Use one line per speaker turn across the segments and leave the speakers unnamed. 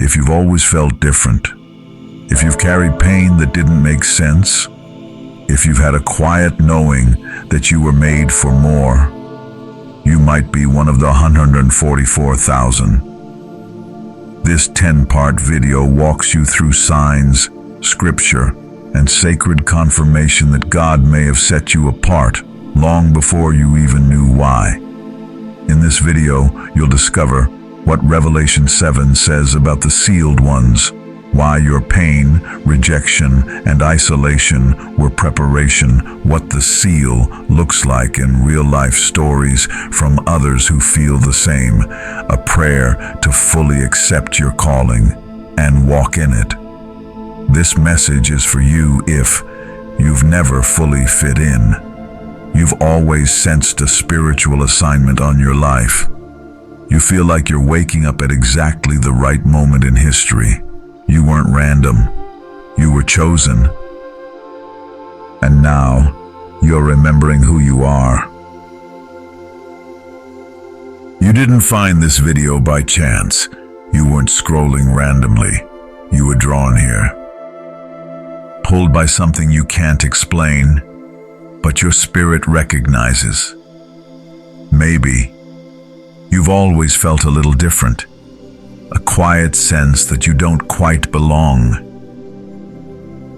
if you've always felt different, if you've carried pain that didn't make sense, if you've had a quiet knowing that you were made for more, you might be one of the 144,000. This 10-part video walks you through signs, scripture, and sacred confirmation that God may have set you apart long before you even knew why. In this video, you'll discover what Revelation 7 says about the sealed ones, why your pain, rejection, and isolation were preparation, what the seal looks like in real-life stories from others who feel the same, a prayer to fully accept your calling and walk in it. This message is for you if you've never fully fit in. You've always sensed a spiritual assignment on your life. You feel like you're waking up at exactly the right moment in history. You weren't random. You were chosen. And now, you're remembering who you are. You didn't find this video by chance. You weren't scrolling randomly. You were drawn here. Pulled by something you can't explain, but your spirit recognizes. Maybe you've always felt a little different. A quiet sense that you don't quite belong.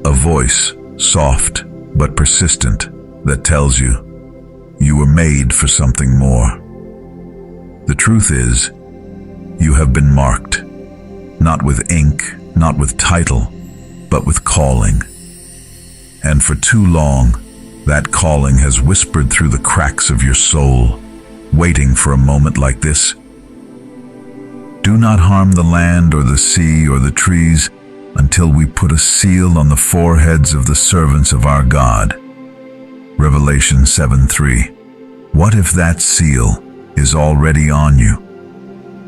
A voice, soft but persistent, that tells you you were made for something more. The truth is, you have been marked, not with ink, not with title, but with calling. And for too long, that calling has whispered through the cracks of your soul, waiting for a moment like this. Do not harm the land or the sea or the trees until we put a seal on the foreheads of the servants of our God. Revelation 7:3. What if that seal is already on you?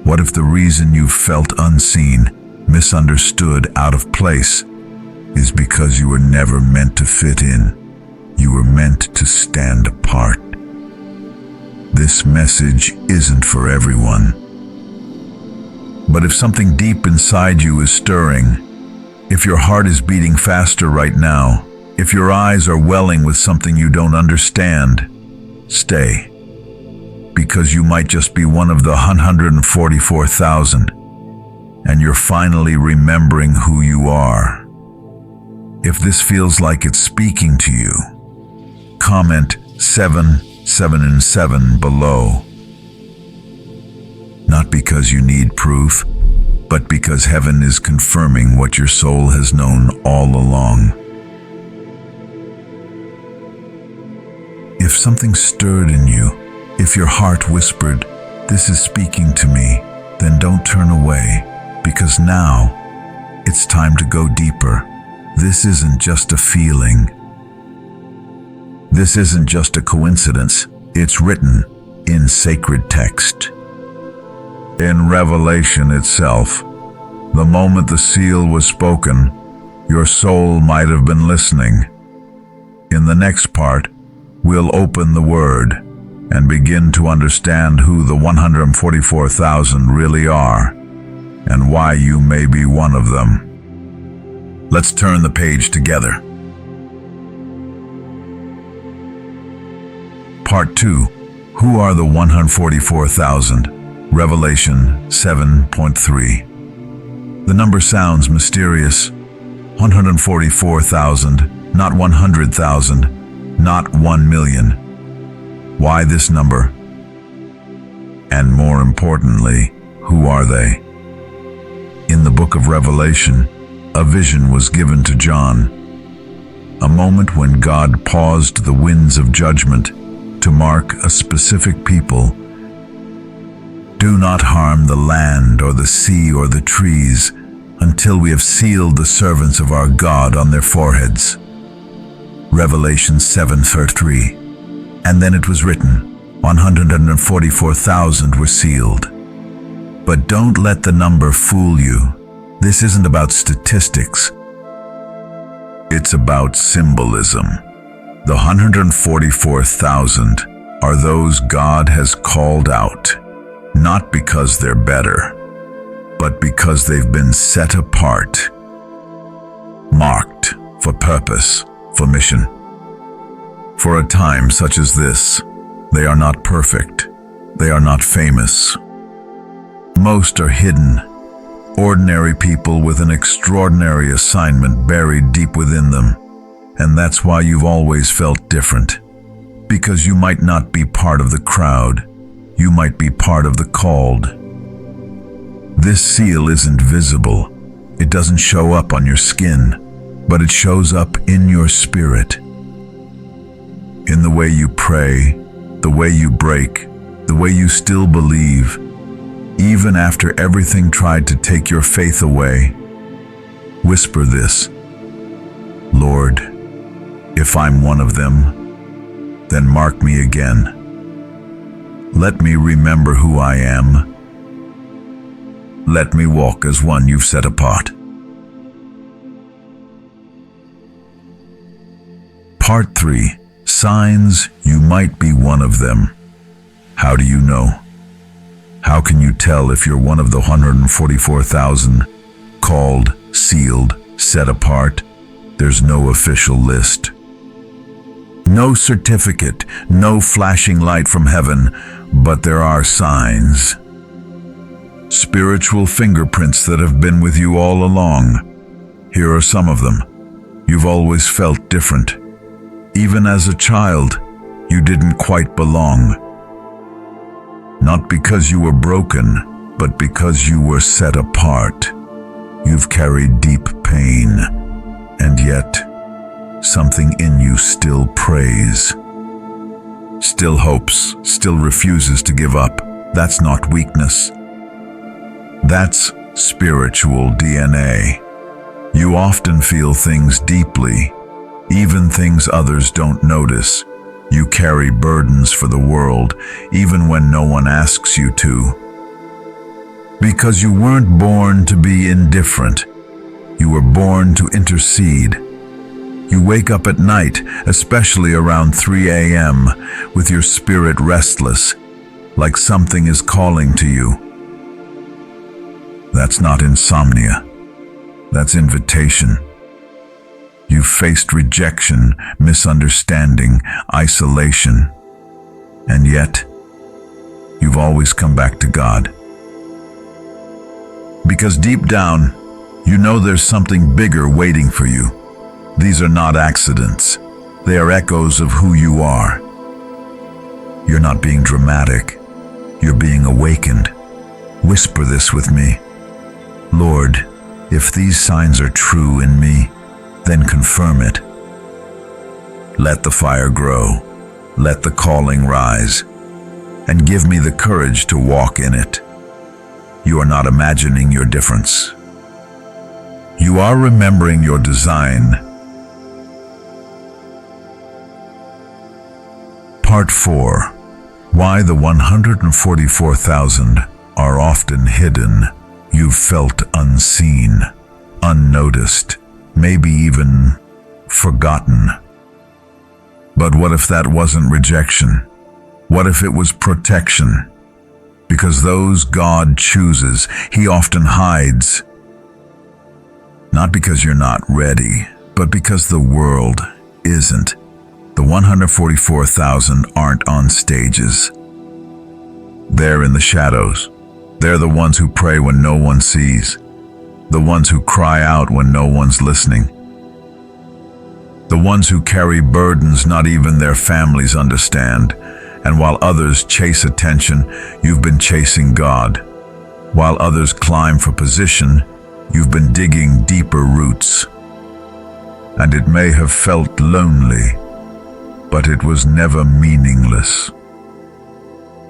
What if the reason you've felt unseen, misunderstood, out of place is because you were never meant to fit in? You were meant to stand apart. This message isn't for everyone. But if something deep inside you is stirring, if your heart is beating faster right now, if your eyes are welling with something you don't understand, stay. Because you might just be one of the 144,000, and you're finally remembering who you are. If this feels like it's speaking to you, comment 7, 7, and 7 below. Not because you need proof, but because heaven is confirming what your soul has known all along. If something stirred in you, if your heart whispered, "This is speaking to me," then don't turn away, because now it's time to go deeper. This isn't just a feeling. This isn't just a coincidence. It's written in sacred text. In Revelation itself, the moment the seal was spoken, your soul might have been listening. In the next part, we'll open the Word and begin to understand who the 144,000 really are and why you may be one of them. Let's turn the page together. Part 2. Who are the 144,000? Revelation 7.3. The number sounds mysterious. 144,000, not 100,000, not 1 million. Why this number? And more importantly, who are they? In the book of Revelation, a vision was given to John. A moment when God paused the winds of judgment to mark a specific people. Do not harm the land or the sea or the trees until we have sealed the servants of our God on their foreheads. Revelation 7:3. And then it was written, 144,000 were sealed. But don't let the number fool you. This isn't about statistics. It's about symbolism. The 144,000 are those God has called out, not because they're better, but because they've been set apart, marked for purpose, for mission. For a time such as this, they are not perfect. They are not famous. Most are hidden, ordinary people with an extraordinary assignment buried deep within them. And that's why you've always felt different. Because you might not be part of the crowd. You might be part of the called. This seal isn't visible. It doesn't show up on your skin, but it shows up in your spirit. In the way you pray, the way you break, the way you still believe, even after everything tried to take your faith away. Whisper this: Lord, if I'm one of them, then mark me again. Let me remember who I am. Let me walk as one you've set apart. Part 3. Signs you might be one of them. How do you know? How can you tell if you're one of the 144,000 called, sealed, set apart? There's no official list. No certificate, no flashing light from heaven, but there are signs. Spiritual fingerprints that have been with you all along. Here are some of them. You've always felt different. Even as a child, you didn't quite belong. Not because you were broken, but because you were set apart. You've carried deep pain, and yet something in you still prays, still hopes, still refuses to give up. That's not weakness. That's spiritual DNA. You often feel things deeply, even things others don't notice. You carry burdens for the world, even when no one asks you to. Because you weren't born to be indifferent. You were born to intercede. You wake up at night, especially around 3 a.m., with your spirit restless, like something is calling to you. That's not insomnia. That's invitation. You've faced rejection, misunderstanding, isolation, and yet you've always come back to God. Because deep down, you know there's something bigger waiting for you. These are not accidents. They are echoes of who you are. You're not being dramatic. You're being awakened. Whisper this with me. Lord, if these signs are true in me, then confirm it. Let the fire grow. Let the calling rise. And give me the courage to walk in it. You are not imagining your difference. You are remembering your design. Part 4. Why the 144,000 are often hidden. You've felt unseen, unnoticed, maybe even forgotten. But what if that wasn't rejection? What if it was protection? Because those God chooses, He often hides. Not because you're not ready, but because the world isn't. The 144,000 aren't on stages. They're in the shadows. They're the ones who pray when no one sees. The ones who cry out when no one's listening. The ones who carry burdens not even their families understand. And while others chase attention, you've been chasing God. While others climb for position, you've been digging deeper roots. And it may have felt lonely, but it was never meaningless.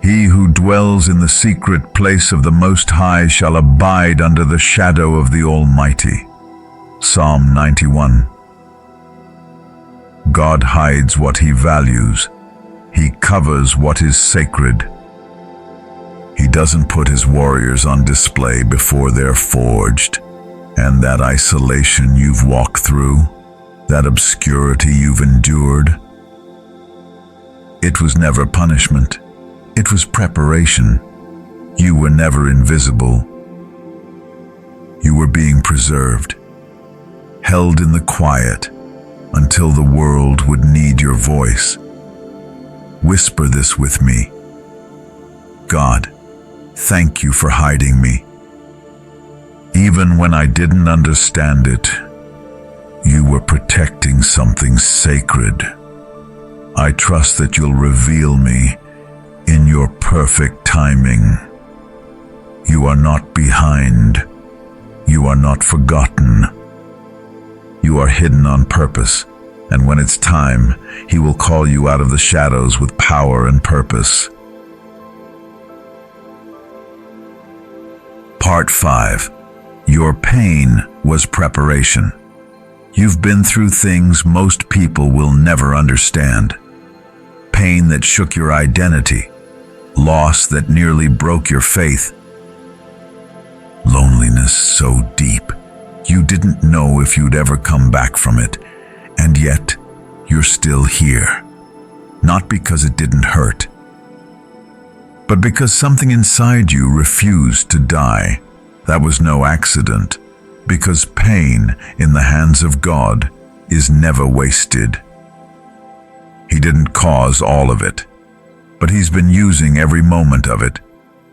He who dwells in the secret place of the Most High shall abide under the shadow of the Almighty. Psalm 91. God hides what He values. He covers what is sacred. He doesn't put His warriors on display before they're forged. And that isolation you've walked through, that obscurity you've endured, it was never punishment. It was preparation. You were never invisible. You were being preserved, held in the quiet until the world would need your voice. Whisper this with me. God, thank you for hiding me. Even when I didn't understand it, you were protecting something sacred. I trust that you'll reveal me in your perfect timing. You are not behind. You are not forgotten. You are hidden on purpose, and when it's time, He will call you out of the shadows with power and purpose. Part 5. Your pain was preparation. You've been through things most people will never understand. Pain that shook your identity, loss that nearly broke your faith, loneliness so deep you didn't know if you'd ever come back from it, and yet you're still here. Not because it didn't hurt, but because something inside you refused to die. That was no accident, because pain in the hands of God is never wasted. He didn't cause all of it, but He's been using every moment of it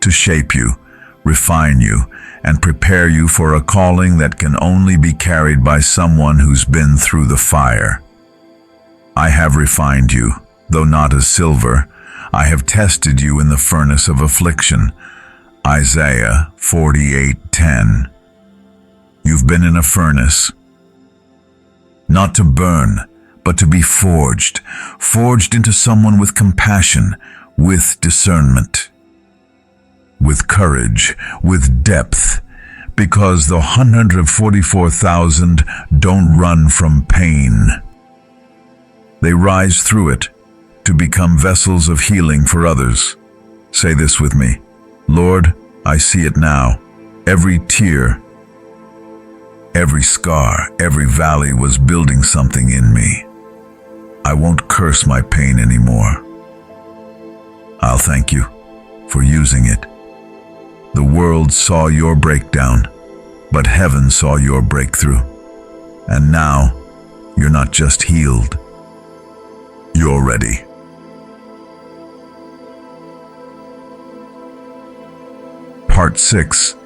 to shape you, refine you, and prepare you for a calling that can only be carried by someone who's been through the fire. I have refined you, though not as silver. I have tested you in the furnace of affliction. Isaiah 48:10. You've been in a furnace, not to burn, but to be forged into someone with compassion, with discernment, with courage, with depth, because the 144,000 don't run from pain. They rise through it to become vessels of healing for others. Say this with me. Lord, I see it now. Every tear, every scar, every valley was building something in me. I won't curse my pain anymore. I'll thank you for using it. The world saw your breakdown, but heaven saw your breakthrough. And now, you're not just healed. You're ready. Part 6.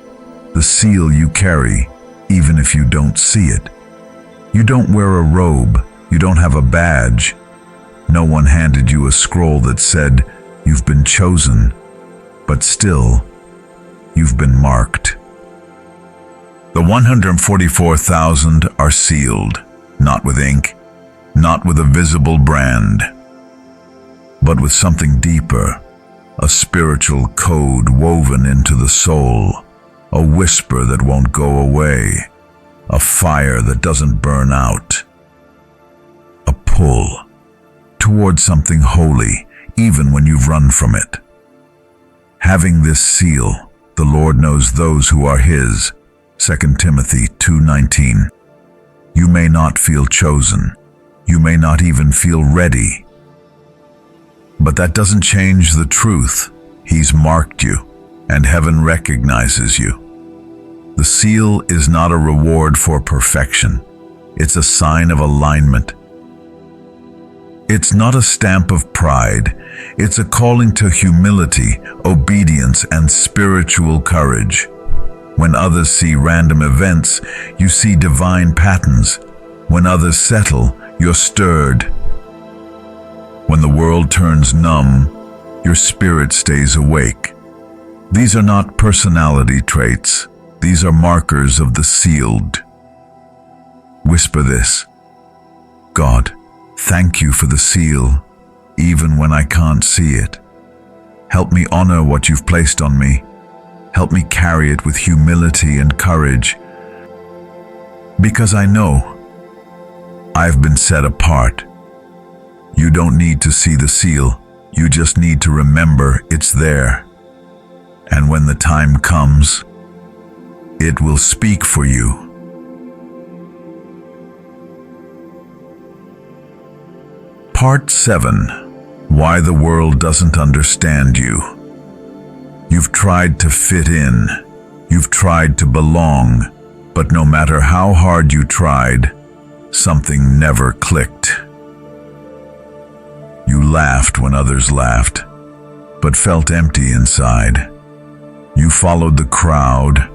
The seal you carry, even if you don't see it. You don't wear a robe. You don't have a badge. No one handed you a scroll that said, "You've been chosen," but still, you've been marked. The 144,000 are sealed, not with ink, not with a visible brand, but with something deeper, a spiritual code woven into the soul, a whisper that won't go away, a fire that doesn't burn out, a pull toward something holy, even when you've run from it. Having this seal, the Lord knows those who are His. 2 Timothy 2:19. You may not feel chosen. You may not even feel ready. But that doesn't change the truth. He's marked you, and heaven recognizes you. The seal is not a reward for perfection. It's a sign of alignment. It's not a stamp of pride. It's a calling to humility, obedience, and spiritual courage. When others see random events, you see divine patterns. When others settle, you're stirred. When the world turns numb, your spirit stays awake. These are not personality traits. These are markers of the sealed. Whisper this. God, thank you for the seal, even when I can't see it. Help me honor what you've placed on me. Help me carry it with humility and courage, because I know I've been set apart. You don't need to see the seal. You just need to remember it's there. And when the time comes, it will speak for you. Part 7. Why the world doesn't understand you. You've tried to fit in. You've tried to belong. But no matter how hard you tried, something never clicked. You laughed when others laughed, but felt empty inside. You followed the crowd,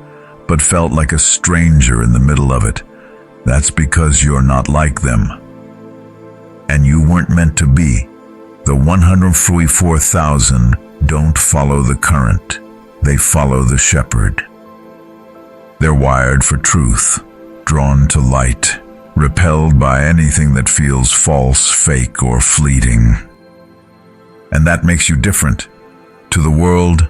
but felt like a stranger in the middle of it. That's because you're not like them. And you weren't meant to be. The 144,000 don't follow the current. They follow the shepherd. They're wired for truth, drawn to light, repelled by anything that feels false, fake, or fleeting. And that makes you different. To the world,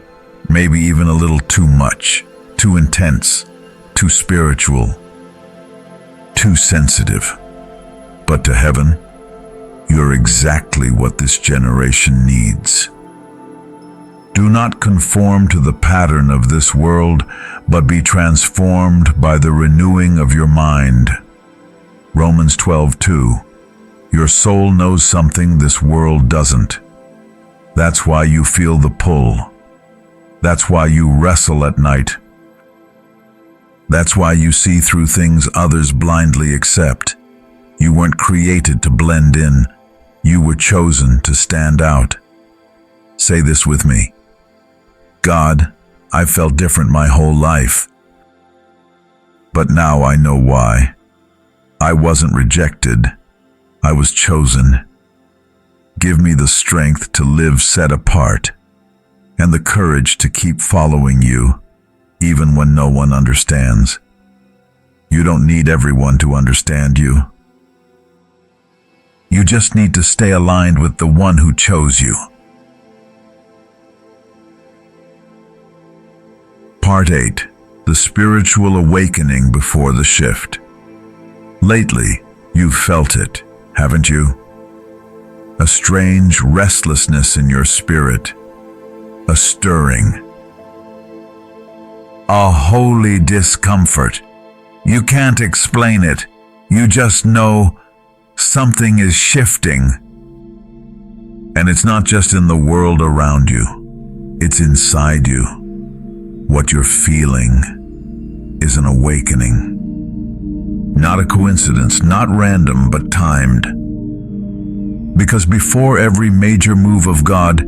maybe even a little too much, too intense, too spiritual, too sensitive. But to heaven, you're exactly what this generation needs. Do not conform to the pattern of this world, but be transformed by the renewing of your mind. Romans 12:2. Your soul knows something this world doesn't. That's why you feel the pull. That's why you wrestle at night. That's why you see through things others blindly accept. You weren't created to blend in. You were chosen to stand out. Say this with me. God, I felt different my whole life. But now I know why. I wasn't rejected. I was chosen. Give me the strength to live set apart, and the courage to keep following you, even when no one understands. You don't need everyone to understand you. You just need to stay aligned with the one who chose you. Part 8. The spiritual awakening before the shift. Lately, you've felt it, haven't you? A strange restlessness in your spirit, a stirring, a holy discomfort. You can't explain it. You just know something is shifting. And it's not just in the world around you. It's inside you. What you're feeling is an awakening. Not a coincidence, not random, but timed. Because before every major move of God,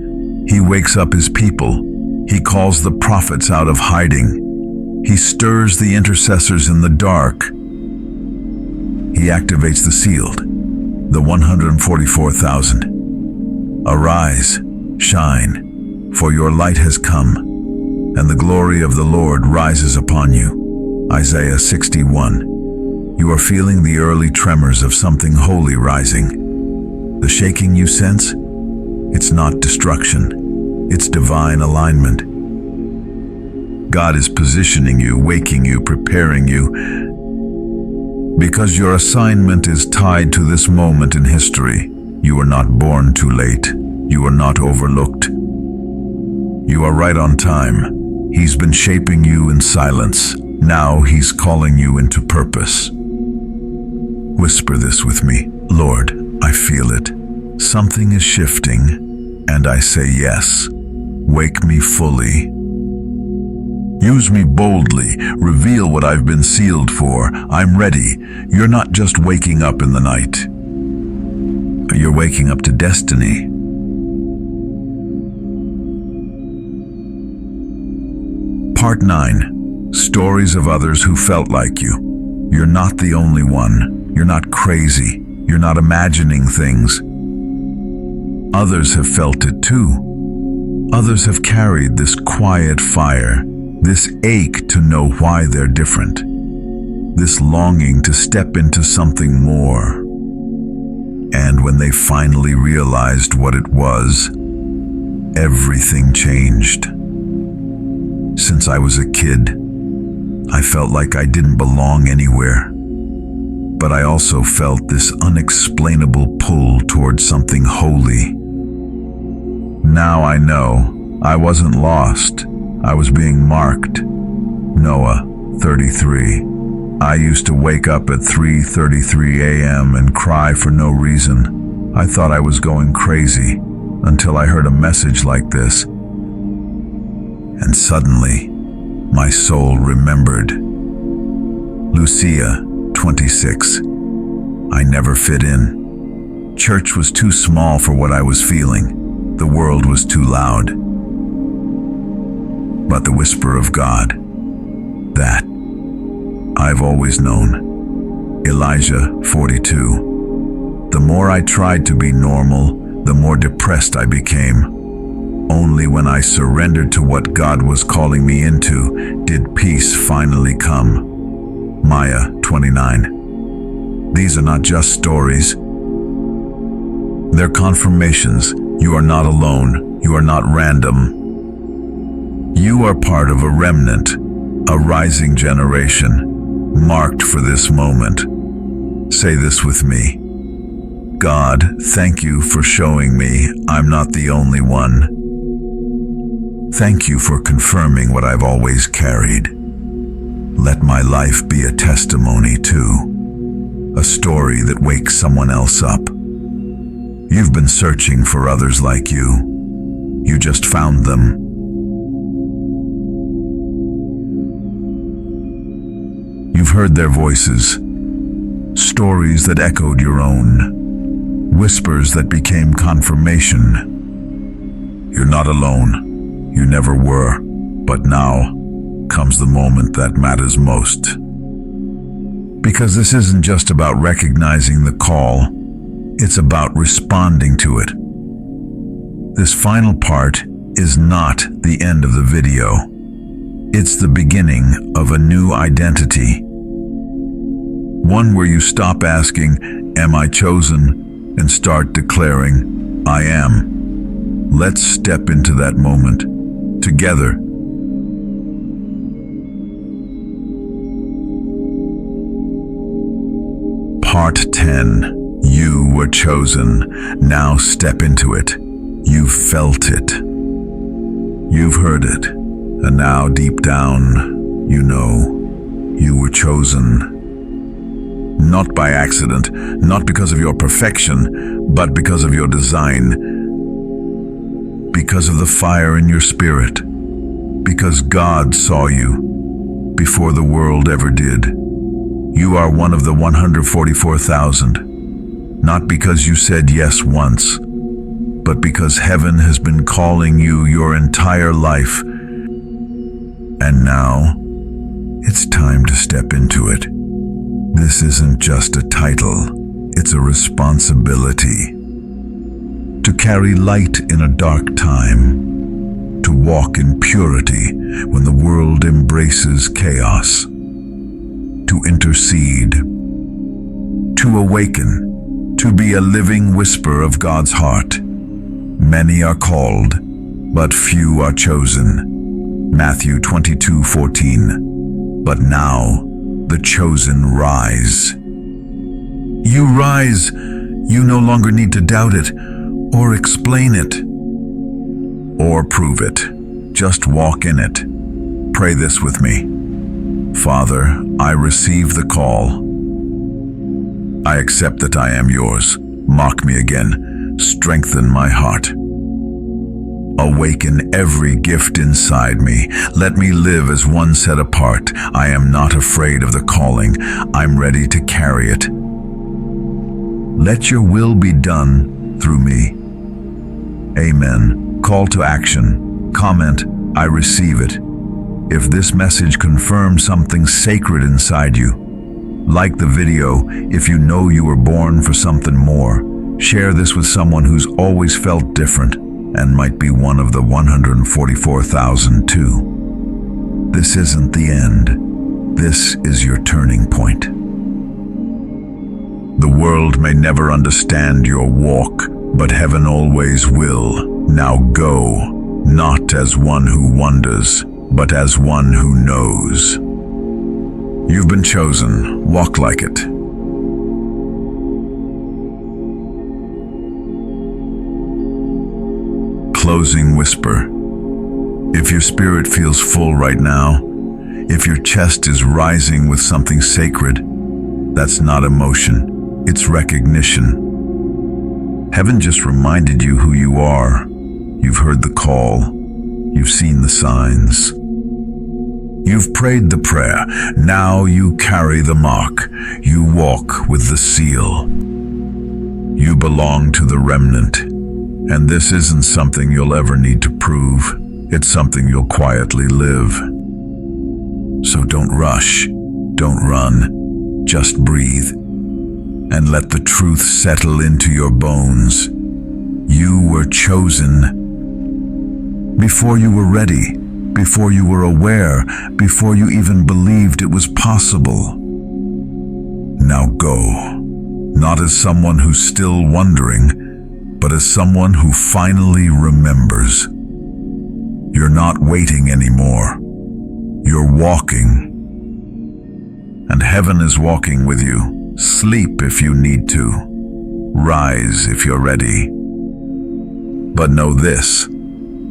He wakes up His people. He calls the prophets out of hiding. He stirs the intercessors in the dark. He activates the sealed, the 144,000. Arise, shine, for your light has come, and the glory of the Lord rises upon you. Isaiah 61. You are feeling the early tremors of something holy rising. The shaking you sense? It's not destruction. It's divine alignment. God is positioning you, waking you, preparing you, because your assignment is tied to this moment in history. You are not born too late. You are not overlooked. You are right on time. He's been shaping you in silence. Now He's calling you into purpose. Whisper this with me. Lord, I feel it. Something is shifting, and I say yes. Wake me fully. Use me boldly. Reveal what I've been sealed for. I'm ready. You're not just waking up in the night. You're waking up to destiny. Part 9. Stories of others who felt like you. You're not the only one. You're not crazy. You're not imagining things. Others have felt it too. Others have carried this quiet fire, this ache to know why they're different, this longing to step into something more. And when they finally realized what it was, everything changed. Since I was a kid, I felt like I didn't belong anywhere. But I also felt this unexplainable pull towards something holy. Now I know I wasn't lost. I was being marked. Noah, 33. I used to wake up at 3:33 a.m. and cry for no reason. I thought I was going crazy until I heard a message like this. And suddenly, my soul remembered. Lucia, 26. I never fit in. Church was too small for what I was feeling. The world was too loud. But the whisper of God, that I've always known. Elijah, 42. The more I tried to be normal, the more depressed I became. Only when I surrendered to what God was calling me into did peace finally come. Maya, 29. These are not just stories. They're confirmations. You are not alone. You are not random. You are part of a remnant, a rising generation, marked for this moment. Say this with me. God, thank you for showing me I'm not the only one. Thank you for confirming what I've always carried. Let my life be a testimony too, a story that wakes someone else up. You've been searching for others like you. You just found them. You've heard their voices, stories that echoed your own, whispers that became confirmation. You're not alone. You never were, but now comes the moment that matters most. Because this isn't just about recognizing the call, it's about responding to it. This final part is not the end of the video. It's the beginning of a new identity. One where you stop asking, "Am I chosen?" and start declaring, "I am." Let's step into that moment together. Part 10. You were chosen. Now step into it. You've felt it. You've heard it. And now deep down, you know you were chosen. Not by accident, not because of your perfection, but because of your design. Because of the fire in your spirit. Because God saw you before the world ever did. You are one of the 144,000. Not because you said yes once, but because heaven has been calling you your entire life. And now, it's time to step into it. This isn't just a title, it's a responsibility. To carry light in a dark time, to walk in purity when the world embraces chaos, to intercede, to awaken, to be a living whisper of God's heart. Many are called, but few are chosen. Matthew 22:14. But now, the chosen rise. You rise. You no longer need to doubt it, or explain it, or prove it. Just walk in it. Pray this with me. Father, I receive the call. I accept that I am yours. Mark me again. Strengthen my heart. Awaken every gift inside me. Let me live as one set apart. I am not afraid of the calling. I'm ready to carry it. Let your will be done through me. Amen. Call to action. Comment, I receive it. If this message confirms something sacred inside you, like the video if you know you were born for something more. Share this with someone who's always felt different and might be one of the 144,000 too. This isn't the end. This is your turning point. The world may never understand your walk, but heaven always will. Now go, not as one who wonders, but as one who knows. You've been chosen. Walk like it. Closing whisper. If your spirit feels full right now, if your chest is rising with something sacred, that's not emotion, it's recognition. Heaven just reminded you who you are. You've heard the call. You've seen the signs. You've prayed the prayer. Now you carry the mark. You walk with the seal. You belong to the remnant. And this isn't something you'll ever need to prove. It's something you'll quietly live. So don't rush. Don't run. Just breathe. And let the truth settle into your bones. You were chosen. Before you were ready, before you were aware, before you even believed it was possible. Now go, not as someone who's still wondering, but as someone who finally remembers. You're not waiting anymore. You're walking. And heaven is walking with you. Sleep if you need to. Rise if you're ready. But know this.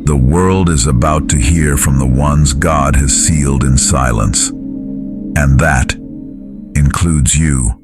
The world is about to hear from the ones God has sealed in silence. And that includes you.